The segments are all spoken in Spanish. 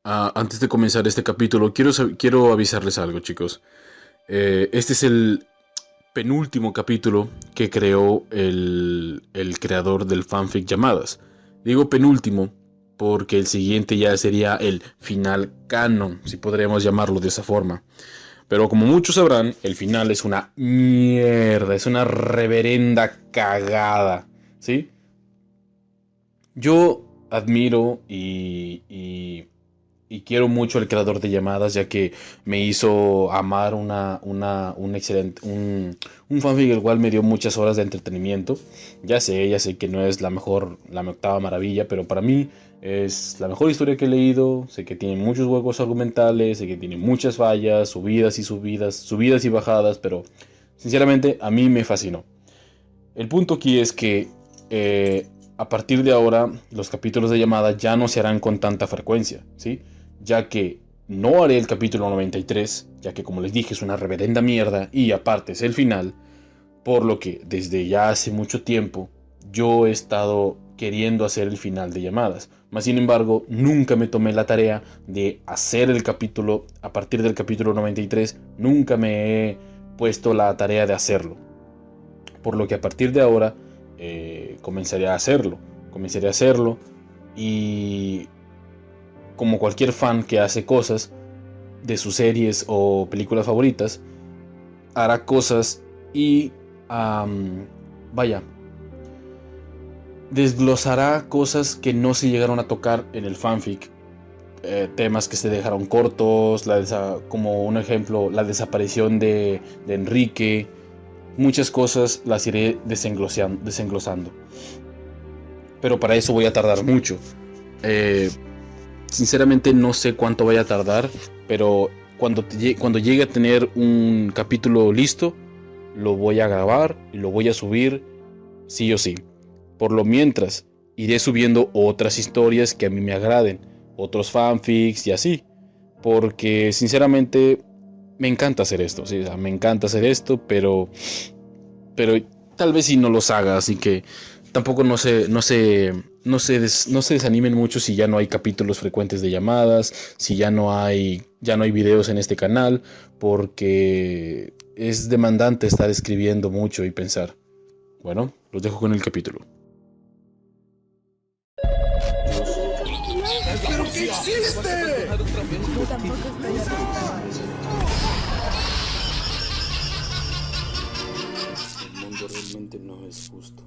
Antes de comenzar este capítulo, quiero avisarles algo, chicos. Este es el penúltimo capítulo que creó el creador del fanfic Llamadas. Digo penúltimo porque el siguiente ya sería el final canon, si podríamos llamarlo de esa forma. Pero como muchos sabrán, el final es una mierda, es una reverenda cagada, ¿sí? Yo admiro y quiero mucho al creador de Llamadas, ya que me hizo amar un excelente, un fanfic el cual me dio muchas horas de entretenimiento. Ya sé que no es la mejor, la octava maravilla, pero para mí es la mejor historia que he leído. Sé que tiene muchos huecos argumentales, sé que tiene muchas fallas, subidas y bajadas, pero sinceramente a mí me fascinó. El punto aquí es que a partir de ahora los capítulos de llamada ya no se harán con tanta frecuencia, ¿sí? Ya que no haré el capítulo 93, ya que como les dije es una reverenda mierda y aparte es el final, por lo que desde ya hace mucho tiempo yo he estado queriendo hacer el final de llamadas. Más sin embargo, nunca me tomé la tarea de hacer el capítulo a partir del capítulo 93, nunca me he puesto la tarea de hacerlo. Por lo que a partir de ahora comenzaré a hacerlo. Comenzaré a hacerlo y como cualquier fan que hace cosas de sus series o películas favoritas, hará cosas y vaya, desglosará cosas que no se llegaron a tocar en el fanfic. Temas que se dejaron cortos, como un ejemplo, la desaparición de Enrique. Muchas cosas las iré desenglosando. Pero para eso voy a tardar mucho. Eh, Sinceramente no sé cuánto vaya a tardar, pero cuando llegue a tener un capítulo listo, lo voy a grabar y lo voy a subir sí o sí. Por lo mientras, iré subiendo otras historias que a mí me agraden, otros fanfics y así. Porque sinceramente me encanta hacer esto, ¿sí? O sea, me encanta hacer esto, pero tal vez si no los haga, así que tampoco no se desanimen mucho si ya no hay capítulos frecuentes de llamadas, si ya no hay videos en este canal, porque es demandante estar escribiendo mucho y pensar. Bueno, los dejo con el capítulo. ¿Pero qué hiciste? Yo tampoco estoy acostumbrada. El mundo realmente no es justo.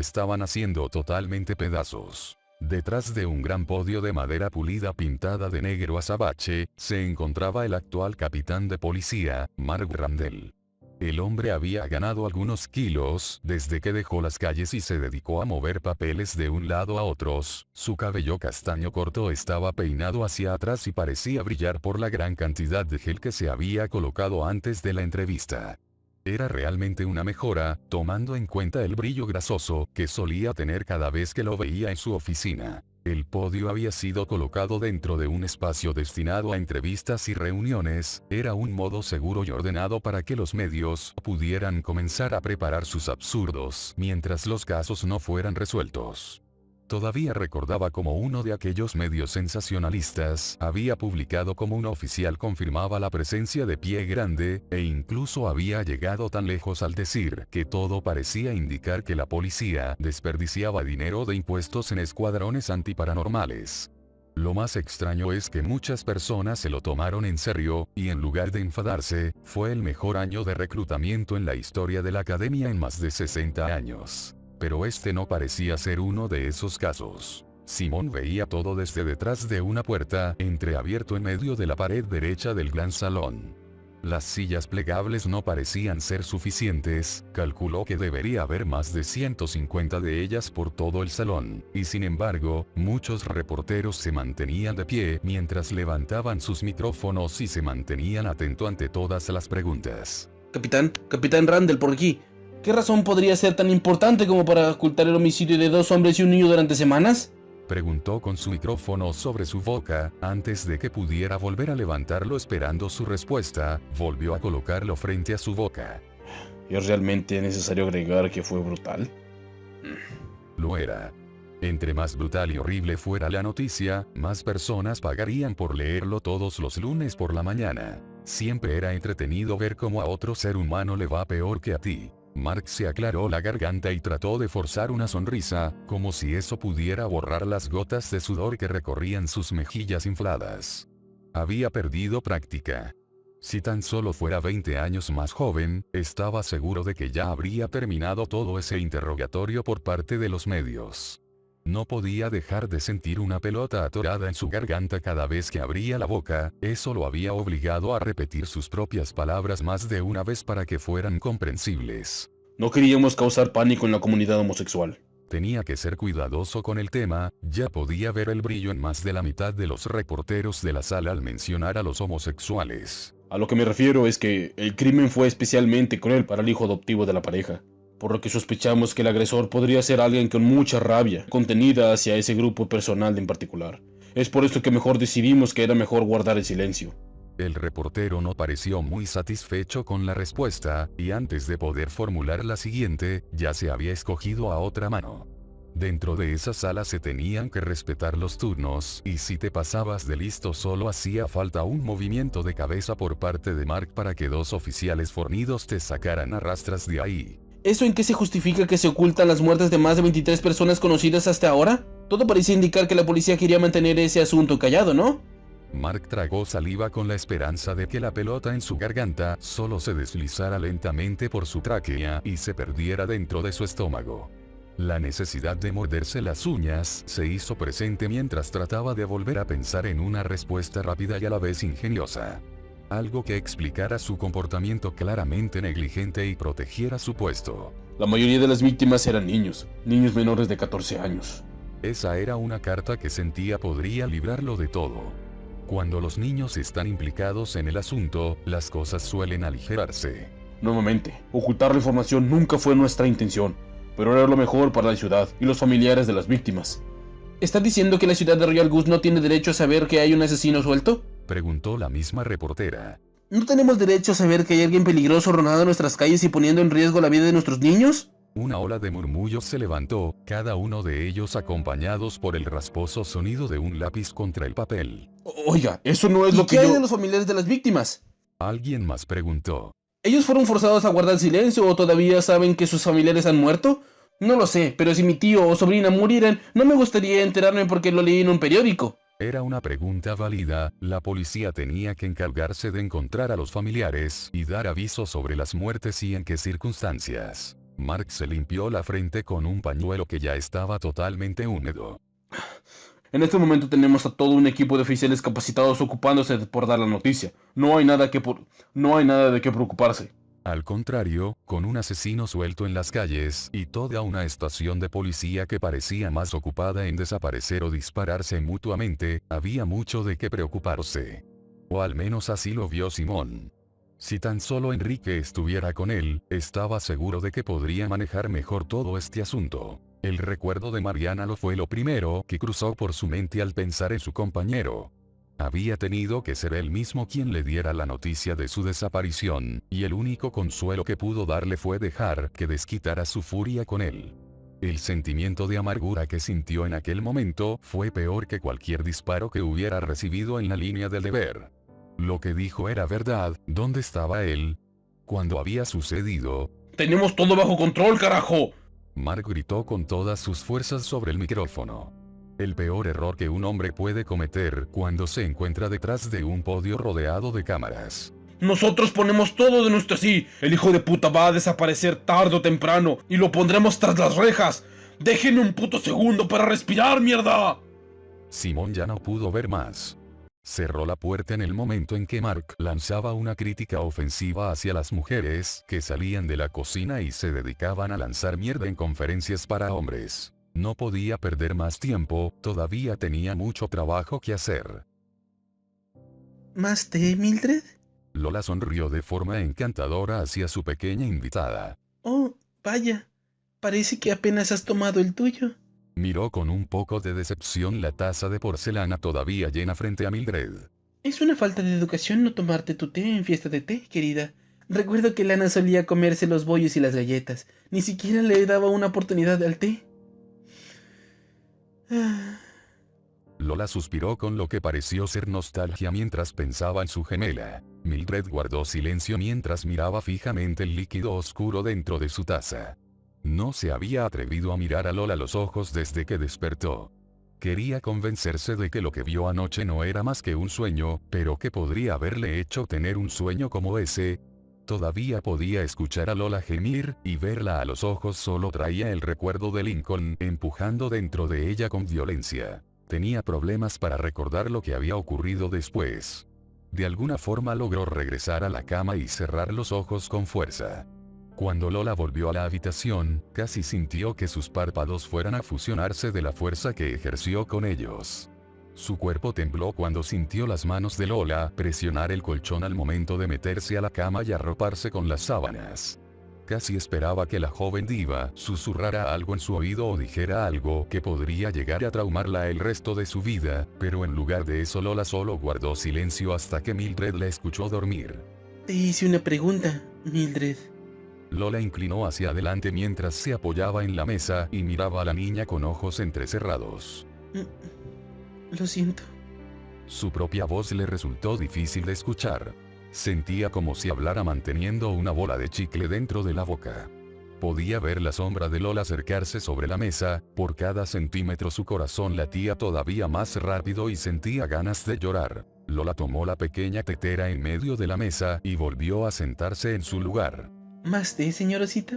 lo estaban haciendo totalmente pedazos. Detrás de un gran podio de madera pulida pintada de negro azabache, se encontraba el actual capitán de policía, Mark Randall. El hombre había ganado algunos kilos desde que dejó las calles y se dedicó a mover papeles de un lado a otros. Su cabello castaño corto estaba peinado hacia atrás y parecía brillar por la gran cantidad de gel que se había colocado antes de la entrevista. Era realmente una mejora, tomando en cuenta el brillo grasoso que solía tener cada vez que lo veía en su oficina. El podio había sido colocado dentro de un espacio destinado a entrevistas y reuniones, era un modo seguro y ordenado para que los medios pudieran comenzar a preparar sus absurdos mientras los casos no fueran resueltos. Todavía recordaba cómo uno de aquellos medios sensacionalistas había publicado cómo un oficial confirmaba la presencia de Pie Grande, e incluso había llegado tan lejos al decir que todo parecía indicar que la policía desperdiciaba dinero de impuestos en escuadrones antiparanormales. Lo más extraño es que muchas personas se lo tomaron en serio, y en lugar de enfadarse, fue el mejor año de reclutamiento en la historia de la academia en más de 60 años. Pero este no parecía ser uno de esos casos. Simón veía todo desde detrás de una puerta entreabierto en medio de la pared derecha del gran salón. Las sillas plegables no parecían ser suficientes, calculó que debería haber más de 150 de ellas por todo el salón, y sin embargo, muchos reporteros se mantenían de pie mientras levantaban sus micrófonos y se mantenían atentos ante todas las preguntas. Capitán Randall, por aquí. ¿Qué razón podría ser tan importante como para ocultar el homicidio de 2 hombres y un niño durante semanas? Preguntó con su micrófono sobre su boca, antes de que pudiera volver a levantarlo esperando su respuesta, volvió a colocarlo frente a su boca. ¿Es realmente necesario agregar que fue brutal? Lo era. Entre más brutal y horrible fuera la noticia, más personas pagarían por leerlo todos los lunes por la mañana. Siempre era entretenido ver cómo a otro ser humano le va peor que a ti. Mark se aclaró la garganta y trató de forzar una sonrisa, como si eso pudiera borrar las gotas de sudor que recorrían sus mejillas infladas. Había perdido práctica. Si tan solo fuera 20 años más joven, estaba seguro de que ya habría terminado todo ese interrogatorio por parte de los medios. No podía dejar de sentir una pelota atorada en su garganta cada vez que abría la boca, eso lo había obligado a repetir sus propias palabras más de una vez para que fueran comprensibles. No queríamos causar pánico en la comunidad homosexual. Tenía que ser cuidadoso con el tema, ya podía ver el brillo en más de la mitad de los reporteros de la sala al mencionar a los homosexuales. A lo que me refiero es que el crimen fue especialmente cruel para el hijo adoptivo de la pareja, por lo que sospechamos que el agresor podría ser alguien con mucha rabia contenida hacia ese grupo personal en particular. Es por esto que mejor decidimos que era mejor guardar el silencio. El reportero no pareció muy satisfecho con la respuesta, y antes de poder formular la siguiente, ya se había escogido a otra mano. Dentro de esa sala se tenían que respetar los turnos, y si te pasabas de listo solo hacía falta un movimiento de cabeza por parte de Mark para que 2 oficiales fornidos te sacaran a rastras de ahí. ¿Eso en qué se justifica que se ocultan las muertes de más de 23 personas conocidas hasta ahora? Todo parecía indicar que la policía quería mantener ese asunto callado, ¿no? Mark tragó saliva con la esperanza de que la pelota en su garganta solo se deslizara lentamente por su tráquea y se perdiera dentro de su estómago. La necesidad de morderse las uñas se hizo presente mientras trataba de volver a pensar en una respuesta rápida y a la vez ingeniosa. Algo que explicara su comportamiento claramente negligente y protegiera su puesto. La mayoría de las víctimas eran niños menores de 14 años. Esa era una carta que sentía podría librarlo de todo. Cuando los niños están implicados en el asunto, las cosas suelen aligerarse. Nuevamente, ocultar la información nunca fue nuestra intención, pero era lo mejor para la ciudad y los familiares de las víctimas. ¿Estás diciendo que la ciudad de Royal Goose no tiene derecho a saber que hay un asesino suelto? Preguntó la misma reportera. ¿No tenemos derecho a saber que hay alguien peligroso rondando nuestras calles y poniendo en riesgo la vida de nuestros niños? Una ola de murmullos se levantó, cada uno de ellos acompañados por el rasposo sonido de un lápiz contra el papel. Oiga, eso no es lo que ¿Qué hay yo... de los familiares de las víctimas? Alguien más preguntó. ¿Ellos fueron forzados a guardar silencio o todavía saben que sus familiares han muerto? No lo sé, pero si mi tío o sobrina murieran, no me gustaría enterarme porque lo leí en un periódico. Era una pregunta válida, la policía tenía que encargarse de encontrar a los familiares y dar aviso sobre las muertes y en qué circunstancias. Mark se limpió la frente con un pañuelo que ya estaba totalmente húmedo. En este momento tenemos a todo un equipo de oficiales capacitados ocupándose por dar la noticia. No hay nada de qué preocuparse. Al contrario, con un asesino suelto en las calles y toda una estación de policía que parecía más ocupada en desaparecer o dispararse mutuamente, había mucho de qué preocuparse. O al menos así lo vio Simón. Si tan solo Enrique estuviera con él, estaba seguro de que podría manejar mejor todo este asunto. El recuerdo de Mariana lo fue lo primero que cruzó por su mente al pensar en su compañero. Había tenido que ser él mismo quien le diera la noticia de su desaparición, y el único consuelo que pudo darle fue dejar que desquitara su furia con él. El sentimiento de amargura que sintió en aquel momento fue peor que cualquier disparo que hubiera recibido en la línea del deber. Lo que dijo era verdad. ¿Dónde estaba él? ¿Cuándo había sucedido? ¡Tenemos todo bajo control, carajo! Mark gritó con todas sus fuerzas sobre el micrófono. El peor error que un hombre puede cometer cuando se encuentra detrás de un podio rodeado de cámaras. Nosotros ponemos todo de nuestro sí. El hijo de puta va a desaparecer tarde o temprano y lo pondremos tras las rejas. Déjenme un puto segundo para respirar, mierda. Simón ya no pudo ver más. Cerró la puerta en el momento en que Mark lanzaba una crítica ofensiva hacia las mujeres que salían de la cocina y se dedicaban a lanzar mierda en conferencias para hombres. No podía perder más tiempo, todavía tenía mucho trabajo que hacer. ¿Más té, Mildred? Lola sonrió de forma encantadora hacia su pequeña invitada. Oh, vaya. Parece que apenas has tomado el tuyo. Miró con un poco de decepción la taza de porcelana todavía llena frente a Mildred. Es una falta de educación no tomarte tu té en fiesta de té, querida. Recuerdo que Lana solía comerse los bollos y las galletas. Ni siquiera le daba una oportunidad al té. Lola suspiró con lo que pareció ser nostalgia mientras pensaba en su gemela. Mildred guardó silencio mientras miraba fijamente el líquido oscuro dentro de su taza. No se había atrevido a mirar a Lola a los ojos desde que despertó. Quería convencerse de que lo que vio anoche no era más que un sueño, pero que podría haberle hecho tener un sueño como ese. Todavía podía escuchar a Lola gemir, y verla a los ojos solo traía el recuerdo de Lincoln empujando dentro de ella con violencia. Tenía problemas para recordar lo que había ocurrido después. De alguna forma logró regresar a la cama y cerrar los ojos con fuerza. Cuando Lola volvió a la habitación, casi sintió que sus párpados fueran a fusionarse de la fuerza que ejerció con ellos. Su cuerpo tembló cuando sintió las manos de Lola presionar el colchón al momento de meterse a la cama y arroparse con las sábanas. Casi esperaba que la joven diva susurrara algo en su oído o dijera algo que podría llegar a traumarla el resto de su vida, pero en lugar de eso Lola solo guardó silencio hasta que Mildred la escuchó dormir. Te hice una pregunta, Mildred. Lola inclinó hacia adelante mientras se apoyaba en la mesa y miraba a la niña con ojos entrecerrados. Lo siento. Su propia voz le resultó difícil de escuchar. Sentía como si hablara manteniendo una bola de chicle dentro de la boca. Podía ver la sombra de Lola acercarse sobre la mesa, por cada centímetro su corazón latía todavía más rápido y sentía ganas de llorar. Lola tomó la pequeña tetera en medio de la mesa y volvió a sentarse en su lugar. ¿Más té, señor Osito?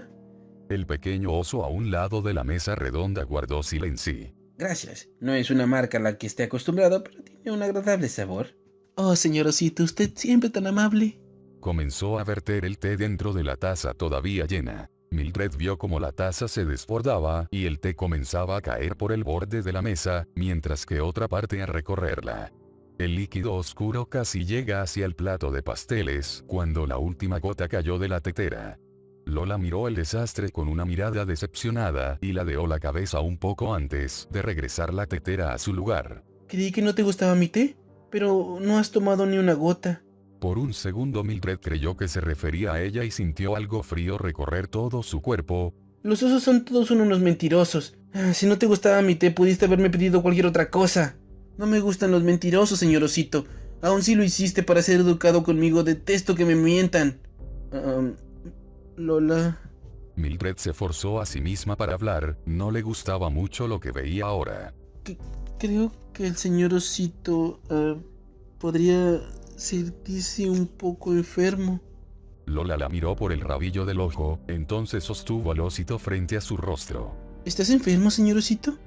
El pequeño oso a un lado de la mesa redonda guardó silencio. Gracias. No es una marca a la que esté acostumbrado, pero tiene un agradable sabor. Oh, señor Osito, usted siempre tan amable. Comenzó a verter el té dentro de la taza todavía llena. Mildred vio como la taza se desbordaba y el té comenzaba a caer por el borde de la mesa, mientras que otra parte a recorrerla. El líquido oscuro casi llega hacia el plato de pasteles cuando la última gota cayó de la tetera. Lola miró el desastre con una mirada decepcionada y ladeó la cabeza un poco antes de regresar la tetera a su lugar. Creí que no te gustaba mi té, pero no has tomado ni una gota. Por un segundo Mildred creyó que se refería a ella y sintió algo frío recorrer todo su cuerpo. Los osos son todos unos mentirosos. Si no te gustaba mi té, pudiste haberme pedido cualquier otra cosa. No me gustan los mentirosos, señor Osito. Aun si lo hiciste para ser educado conmigo, detesto que me mientan. Lola... Mildred se forzó a sí misma para hablar, no le gustaba mucho lo que veía ahora. Creo que el señor Osito podría sentirse un poco enfermo. Lola la miró por el rabillo del ojo, entonces sostuvo al osito frente a su rostro. ¿Estás enfermo, señor osito?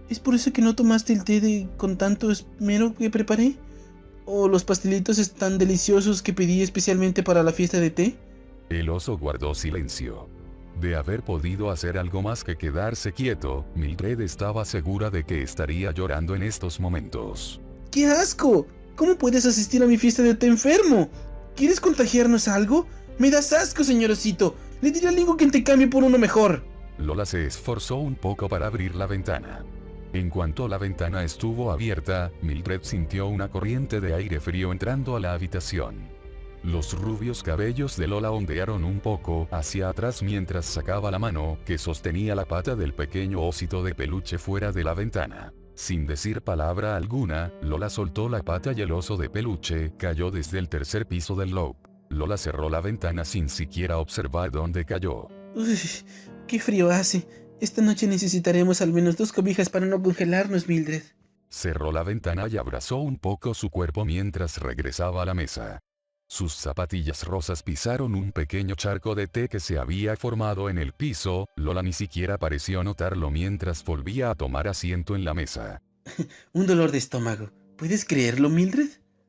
¿Es por eso que no tomaste el té con tanto esmero que preparé? ¿O los pastelitos están deliciosos que pedí especialmente para la fiesta de té? El oso guardó silencio. De haber podido hacer algo más que quedarse quieto, Mildred estaba segura de que estaría llorando en estos momentos. ¡Qué asco! ¿Cómo puedes asistir a mi fiesta de té enfermo? ¿Quieres contagiarnos algo? ¡Me das asco, señor osito! Le diré a Lincoln que te cambie por uno mejor. Lola se esforzó un poco para abrir la ventana. En cuanto la ventana estuvo abierta, Mildred sintió una corriente de aire frío entrando a la habitación. Los rubios cabellos de Lola ondearon un poco hacia atrás mientras sacaba la mano que sostenía la pata del pequeño osito de peluche fuera de la ventana. Sin decir palabra alguna, Lola soltó la pata y el oso de peluche cayó desde el tercer piso del loft. Lola cerró la ventana sin siquiera observar dónde cayó. Uy, qué frío hace. Esta noche necesitaremos al menos 2 cobijas para no congelarnos, Mildred. Cerró la ventana y abrazó un poco su cuerpo mientras regresaba a la mesa. Sus zapatillas rosas pisaron un pequeño charco de té que se había formado en el piso. Lola ni siquiera pareció notarlo mientras volvía a tomar asiento en la mesa. Un dolor de estómago. ¿Puedes creerlo, Mildred?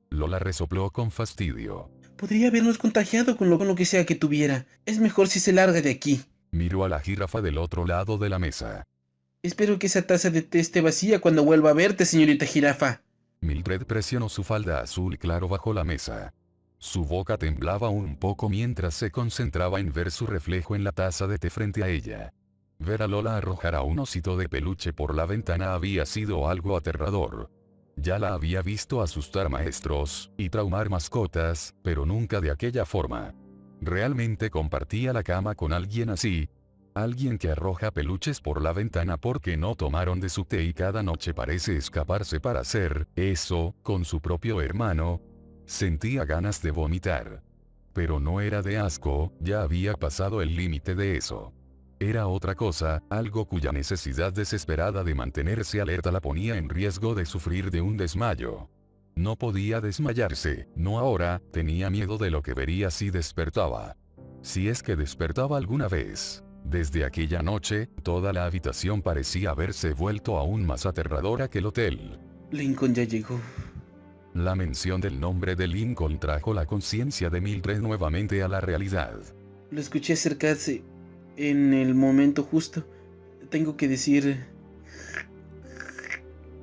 Lola resopló con fastidio. Podría habernos contagiado con lo que sea que tuviera. Es mejor si se larga de aquí. Miró a la jirafa del otro lado de la mesa. Espero que esa taza de té esté vacía cuando vuelva a verte, señorita jirafa. Mildred presionó su falda azul claro bajo la mesa. Su boca temblaba un poco mientras se concentraba en ver su reflejo en la taza de té frente a ella. Ver a Lola arrojar a un osito de peluche por la ventana había sido algo aterrador. Ya la había visto asustar maestros y traumar mascotas, pero nunca de aquella forma. ¿Realmente compartía la cama con alguien así? Alguien que arroja peluches por la ventana porque no tomaron de su té y cada noche parece escaparse para hacer eso con su propio hermano. Sentía ganas de vomitar. Pero no era de asco, ya había pasado el límite de eso. Era otra cosa, algo cuya necesidad desesperada de mantenerse alerta la ponía en riesgo de sufrir de un desmayo. No podía desmayarse, no ahora, tenía miedo de lo que vería si despertaba. Si es que despertaba alguna vez. Desde aquella noche, toda la habitación parecía haberse vuelto aún más aterradora que el hotel. Lincoln ya llegó. La mención del nombre de Lincoln trajo la conciencia de Mildred nuevamente a la realidad. Lo escuché acercarse en el momento justo. Tengo que decir...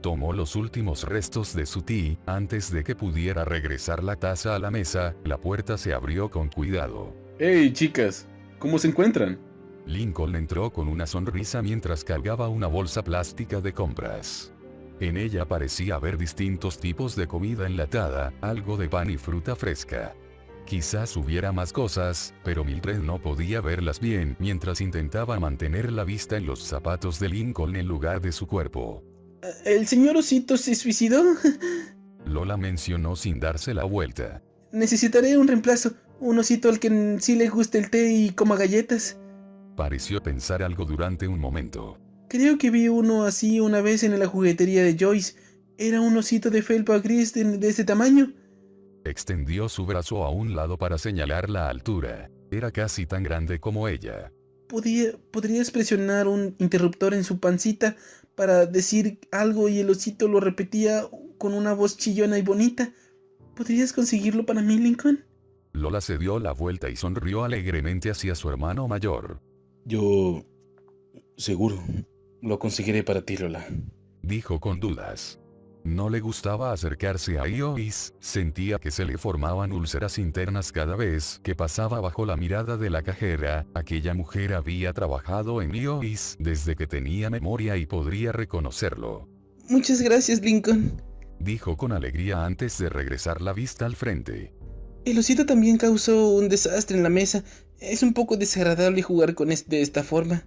Tomó los últimos restos de su té, antes de que pudiera regresar la taza a la mesa, la puerta se abrió con cuidado. ¡Hey, chicas! ¿Cómo se encuentran? Lincoln entró con una sonrisa mientras cargaba una bolsa plástica de compras. En ella parecía haber distintos tipos de comida enlatada, algo de pan y fruta fresca. Quizás hubiera más cosas, pero Mildred no podía verlas bien mientras intentaba mantener la vista en los zapatos de Lincoln en lugar de su cuerpo. ¿El señor osito se suicidó? Lola mencionó sin darse la vuelta. Necesitaré un reemplazo, un osito al que sí le guste el té y coma galletas. Pareció pensar algo durante un momento. Creo que vi uno así una vez en la juguetería de Joyce. Era un osito de felpa gris de ese tamaño. Extendió su brazo a un lado para señalar la altura. Era casi tan grande como ella. ¿Podrías presionar un interruptor en su pancita para decir algo y el osito lo repetía con una voz chillona y bonita? ¿Podrías conseguirlo para mí, Lincoln? Lola se dio la vuelta y sonrió alegremente hacia su hermano mayor. Yo... seguro. Lo conseguiré para ti, Lola. Dijo con dudas. No le gustaba acercarse a Iois, sentía que se le formaban úlceras internas cada vez que pasaba bajo la mirada de la cajera. Aquella mujer había trabajado en Iois desde que tenía memoria y podría reconocerlo. Muchas gracias, Lincoln. Dijo con alegría antes de regresar la vista al frente. El osito también causó un desastre en la mesa. Es un poco desagradable jugar con de esta forma.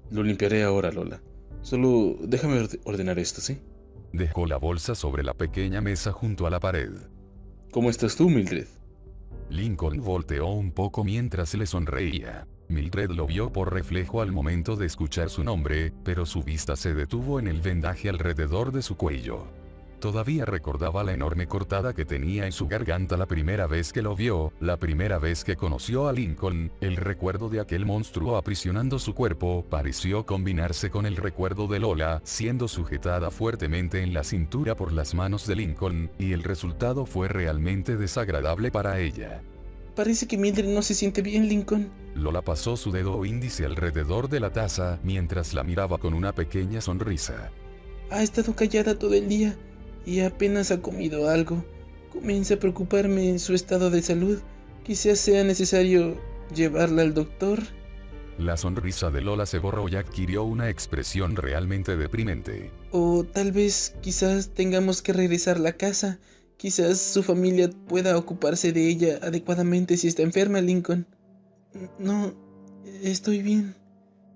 Lo limpiaré ahora, Lola. Solo déjame ordenar esto, ¿sí? Dejó la bolsa sobre la pequeña mesa junto a la pared. ¿Cómo estás tú, Mildred? Lincoln volteó un poco mientras le sonreía. Mildred lo vio por reflejo al momento de escuchar su nombre, pero su vista se detuvo en el vendaje alrededor de su cuello. Todavía recordaba la enorme cortada que tenía en su garganta la primera vez que lo vio, la primera vez que conoció a Lincoln. El recuerdo de aquel monstruo aprisionando su cuerpo pareció combinarse con el recuerdo de Lola, siendo sujetada fuertemente en la cintura por las manos de Lincoln, y el resultado fue realmente desagradable para ella. Parece que Mildred no se siente bien, Lincoln. Lola pasó su dedo índice alrededor de la taza mientras la miraba con una pequeña sonrisa. Ha estado callada todo el día y apenas ha comido algo. Comienza a preocuparme su estado de salud. Quizás sea necesario llevarla al doctor. La sonrisa de Lola se borró y adquirió una expresión realmente deprimente. O tal vez, quizás tengamos que regresar a la casa. Quizás su familia pueda ocuparse de ella adecuadamente si está enferma, Lincoln. No, estoy bien.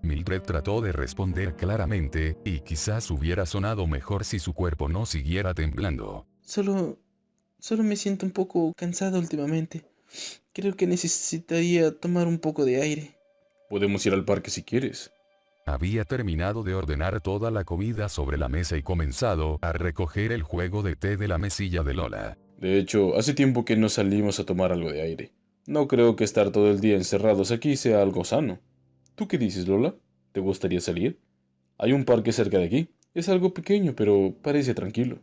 Mildred trató de responder claramente, y quizás hubiera sonado mejor si su cuerpo no siguiera temblando. Solo me siento un poco cansado últimamente. Creo que necesitaría tomar un poco de aire. Podemos ir al parque si quieres. Había terminado de ordenar toda la comida sobre la mesa y comenzado a recoger el juego de té de la mesilla de Lola. De hecho, hace tiempo que no salimos a tomar algo de aire. No creo que estar todo el día encerrados aquí sea algo sano. ¿Tú qué dices, Lola? ¿Te gustaría salir? Hay un parque cerca de aquí. Es algo pequeño, pero parece tranquilo.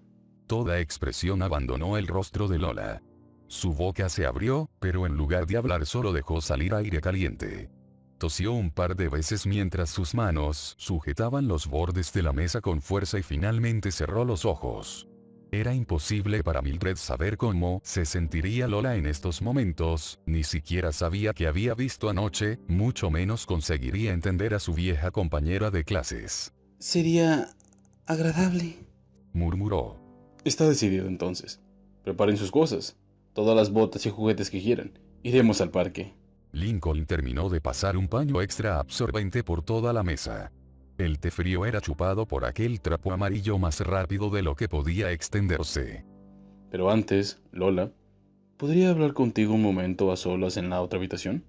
Toda expresión abandonó el rostro de Lola. Su boca se abrió, pero en lugar de hablar solo dejó salir aire caliente. Tosió un par de veces mientras sus manos sujetaban los bordes de la mesa con fuerza y finalmente cerró los ojos. Era imposible para Mildred saber cómo se sentiría Lola en estos momentos, ni siquiera sabía qué había visto anoche, mucho menos conseguiría entender a su vieja compañera de clases. Sería agradable, Murmuró. Está decidido entonces. Preparen sus cosas. Todas las botas y juguetes que quieran. Iremos al parque. Lincoln terminó de pasar un paño extra absorbente por toda la mesa. El té frío era chupado por aquel trapo amarillo más rápido de lo que podía extenderse. Pero antes, Lola, ¿podría hablar contigo un momento a solas en la otra habitación?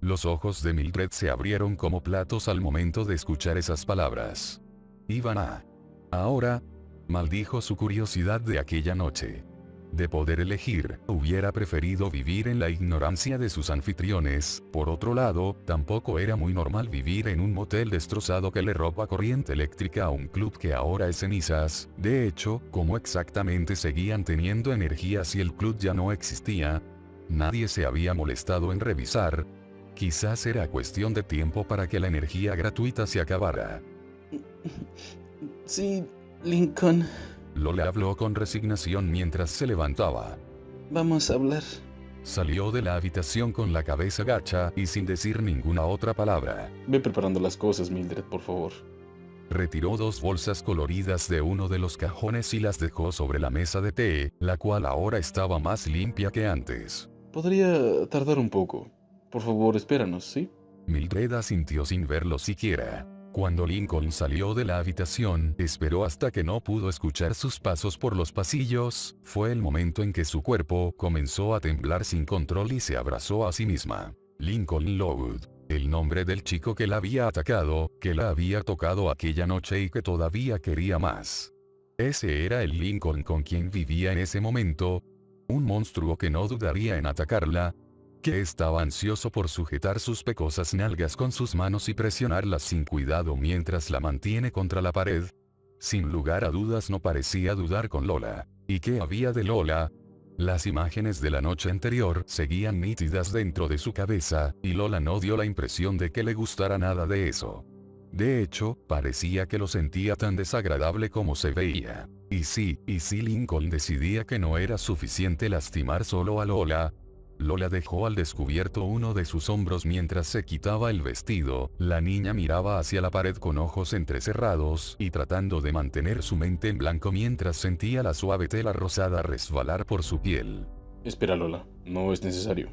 Los ojos de Mildred se abrieron como platos al momento de escuchar esas palabras. Iban a... Ahora, maldijo su curiosidad de aquella noche. De poder elegir, hubiera preferido vivir en la ignorancia de sus anfitriones. Por otro lado, tampoco era muy normal vivir en un motel destrozado que le roba corriente eléctrica a un club que ahora es cenizas. De hecho, ¿cómo exactamente seguían teniendo energía si el club ya no existía? Nadie se había molestado en revisar. Quizás era cuestión de tiempo para que la energía gratuita se acabara. Sí, Lincoln. Lola habló con resignación mientras se levantaba. Vamos a hablar. Salió de la habitación con la cabeza gacha y sin decir ninguna otra palabra. Ve preparando las cosas, Mildred, por favor. Retiró 2 bolsas coloridas de uno de los cajones y las dejó sobre la mesa de té, la cual ahora estaba más limpia que antes. Podría tardar un poco. Por favor, espéranos, ¿sí? Mildred asintió sin verlo siquiera. Cuando Lincoln salió de la habitación, esperó hasta que no pudo escuchar sus pasos por los pasillos. Fue el momento en que su cuerpo comenzó a temblar sin control y se abrazó a sí misma. Lincoln Lowood, el nombre del chico que la había atacado, que la había tocado aquella noche y que todavía quería más. Ese era el Lincoln con quien vivía en ese momento. Un monstruo que no dudaría en atacarla, que estaba ansioso por sujetar sus pecosas nalgas con sus manos y presionarlas sin cuidado mientras la mantiene contra la pared. Sin lugar a dudas no parecía dudar con Lola. ¿Y qué había de Lola? Las imágenes de la noche anterior seguían nítidas dentro de su cabeza, y Lola no dio la impresión de que le gustara nada de eso. De hecho, parecía que lo sentía tan desagradable como se veía. Y si Lincoln decidía que no era suficiente lastimar solo a Lola, Lola dejó al descubierto uno de sus hombros mientras se quitaba el vestido. La niña miraba hacia la pared con ojos entrecerrados y tratando de mantener su mente en blanco mientras sentía la suave tela rosada resbalar por su piel. Espera, Lola, no es necesario.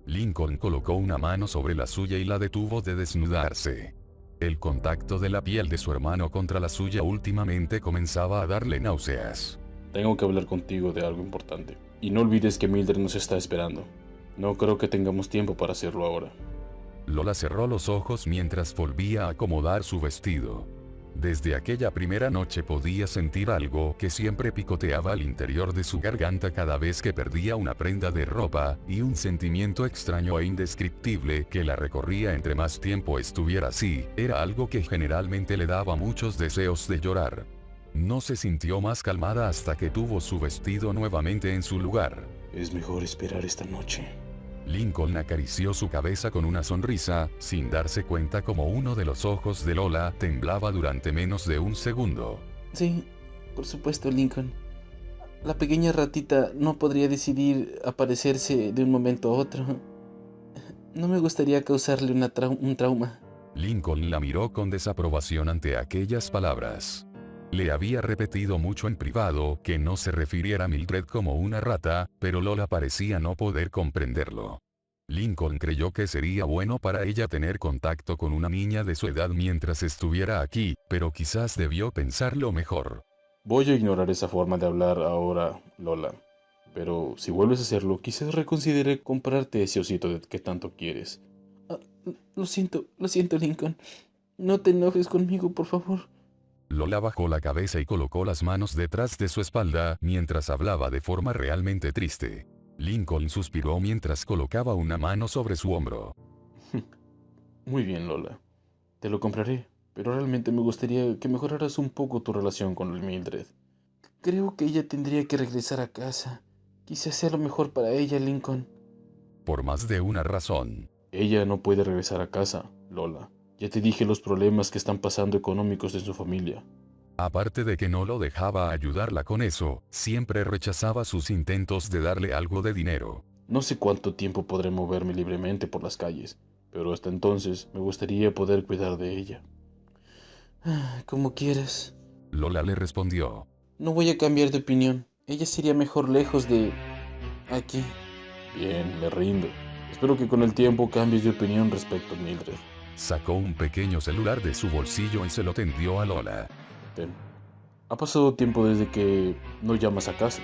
Lincoln colocó una mano sobre la suya y la detuvo de desnudarse. El contacto de la piel de su hermano contra la suya últimamente comenzaba a darle náuseas. Tengo que hablar contigo de algo importante. Y no olvides que Mildred nos está esperando. No creo que tengamos tiempo para hacerlo ahora. Lola cerró los ojos mientras volvía a acomodar su vestido. Desde aquella primera noche podía sentir algo que siempre picoteaba al interior de su garganta cada vez que perdía una prenda de ropa, y un sentimiento extraño e indescriptible que la recorría entre más tiempo estuviera así, era algo que generalmente le daba muchos deseos de llorar. No se sintió más calmada hasta que tuvo su vestido nuevamente en su lugar. Es mejor esperar esta noche. Lincoln acarició su cabeza con una sonrisa, sin darse cuenta como uno de los ojos de Lola temblaba durante menos de un segundo. Sí, por supuesto, Lincoln. La pequeña ratita no podría decidir aparecerse de un momento a otro. No me gustaría causarle un trauma. Lincoln la miró con desaprobación ante aquellas palabras. Le había repetido mucho en privado que no se refiriera a Mildred como una rata, pero Lola parecía no poder comprenderlo. Lincoln creyó que sería bueno para ella tener contacto con una niña de su edad mientras estuviera aquí, pero quizás debió pensarlo mejor. Voy a ignorar esa forma de hablar ahora, Lola. Pero si vuelves a hacerlo, quizás reconsidere comprarte ese osito que tanto quieres. Lo siento, Lincoln. No te enojes conmigo, por favor. Lola bajó la cabeza y colocó las manos detrás de su espalda mientras hablaba de forma realmente triste. Lincoln suspiró mientras colocaba una mano sobre su hombro. Muy bien, Lola. Te lo compraré, pero realmente me gustaría que mejoraras un poco tu relación con el Mildred. Creo que ella tendría que regresar a casa. Quizás sea lo mejor para ella, Lincoln. Por más de una razón. Ella no puede regresar a casa, Lola. Ya te dije los problemas que están pasando económicos en su familia. Aparte de que no lo dejaba ayudarla con eso, siempre rechazaba sus intentos de darle algo de dinero. No sé cuánto tiempo podré moverme libremente por las calles, pero hasta entonces me gustaría poder cuidar de ella. Como quieras. Lola le respondió. No voy a cambiar de opinión. Ella sería mejor lejos de... aquí. Bien, me rindo. Espero que con el tiempo cambies de opinión respecto a Mildred. Sacó un pequeño celular de su bolsillo y se lo tendió a Lola. Ten. Ha pasado tiempo desde que no llamas a casa.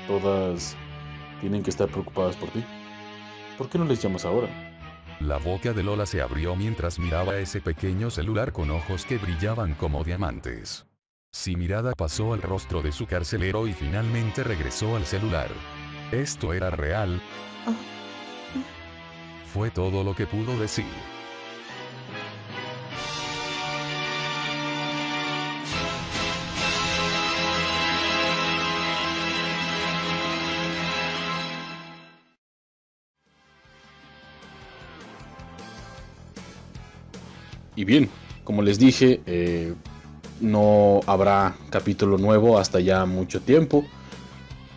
Todas tienen que estar preocupadas por ti. ¿Por qué no les llamas ahora? La boca de Lola se abrió mientras miraba ese pequeño celular con ojos que brillaban como diamantes. Su mirada pasó al rostro de su carcelero y finalmente regresó al celular. ¿Esto era real? Fue todo lo que pudo decir. Y bien, como les dije, no habrá capítulo nuevo hasta ya mucho tiempo.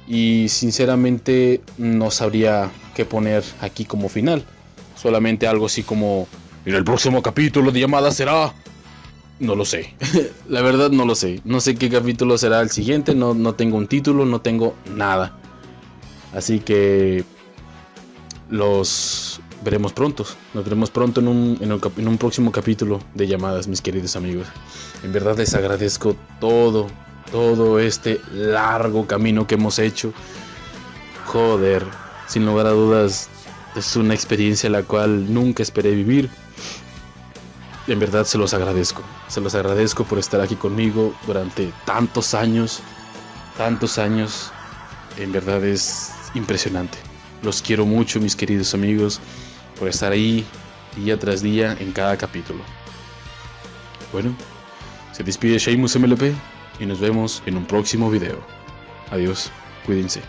Y sinceramente no sabría qué poner aquí como final. Solamente algo así como: en el próximo capítulo de llamada será... No lo sé. La verdad no lo sé. No sé qué capítulo será el siguiente. No tengo un título, no tengo nada. Así que los veremos pronto. Nos veremos pronto en un próximo capítulo de llamadas, mis queridos amigos. En verdad les agradezco todo este largo camino que hemos hecho. Joder, sin lugar a dudas es una experiencia la cual nunca esperé vivir. En verdad se los agradezco por estar aquí conmigo durante tantos años. En verdad es impresionante. Los quiero mucho, mis queridos amigos, por estar ahí día tras día en cada capítulo. Bueno, se despide Sheamus MLP y nos vemos en un próximo video. Adiós, cuídense.